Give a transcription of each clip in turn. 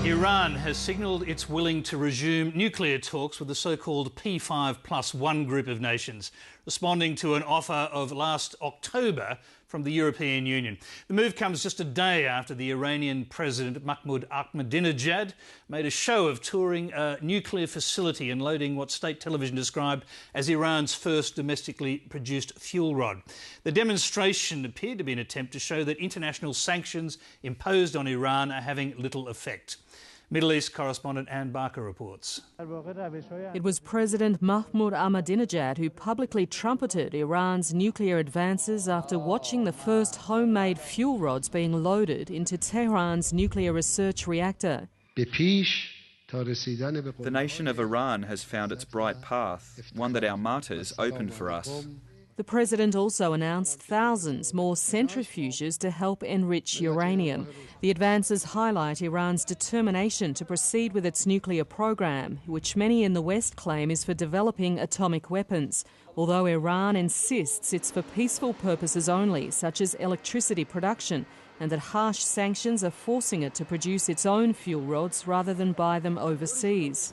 Iran has signalled it's willing to resume nuclear talks with the so-called P5+1 group of nations, responding to an offer of last October from the European Union. The move comes just a day after the Iranian President Mahmoud Ahmadinejad made a show of touring a nuclear facility and loading what state television described as Iran's first domestically produced fuel rod. The demonstration appeared to be an attempt to show that international sanctions imposed on Iran are having little effect. Middle East correspondent Anne Barker reports. It was President Mahmoud Ahmadinejad who publicly trumpeted Iran's nuclear advances after watching the first homemade fuel rods being loaded into Tehran's nuclear research reactor. The nation of Iran has found its bright path, one that our martyrs opened for us. The president also announced thousands more centrifuges to help enrich uranium. The advances highlight Iran's determination to proceed with its nuclear program, which many in the West claim is for developing atomic weapons, although Iran insists it's for peaceful purposes only, such as electricity production, and that harsh sanctions are forcing it to produce its own fuel rods rather than buy them overseas.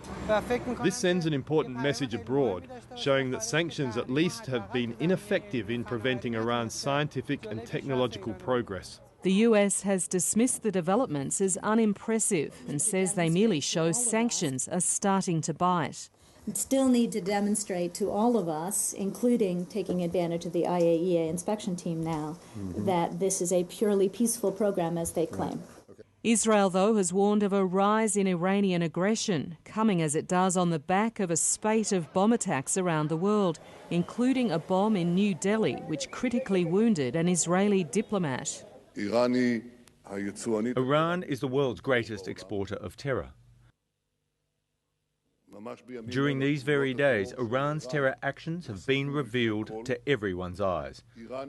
This sends an important message abroad, showing that sanctions at least have been ineffective in preventing Iran's scientific and technological progress. The US has dismissed the developments as unimpressive and says they merely show sanctions are starting to bite. Still need to demonstrate to all of us, including taking advantage of the IAEA inspection team now, that this is a purely peaceful program as they claim. Israel, though, has warned of a rise in Iranian aggression, coming as it does on the back of a spate of bomb attacks around the world, including a bomb in New Delhi, which critically wounded an Israeli diplomat. Iran is the world's greatest exporter of terror. During these very days, Iran's terror actions have been revealed to everyone's eyes.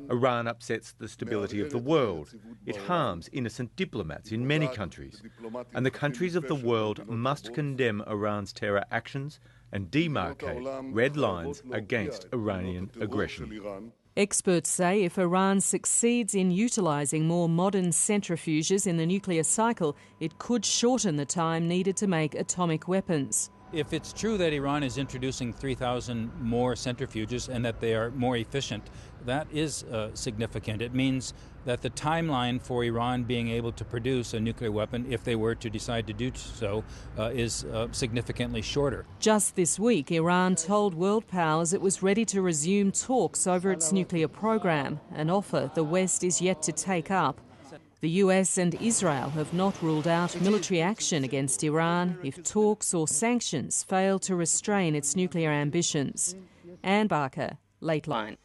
Iran upsets the stability of the world. It harms innocent diplomats in many countries. And the countries of the world must condemn Iran's terror actions and demarcate red lines against Iranian aggression. Experts say if Iran succeeds in utilising more modern centrifuges in the nuclear cycle, it could shorten the time needed to make atomic weapons. If it's true that Iran is introducing 3,000 more centrifuges and that they are more efficient, that is significant. It means that the timeline for Iran being able to produce a nuclear weapon, if they were to decide to do so, is significantly shorter. Just this week, Iran told world powers it was ready to resume talks over its nuclear program, an offer the West is yet to take up. The US and Israel have not ruled out military action against Iran if talks or sanctions fail to restrain its nuclear ambitions. Anne Barker, Late Line.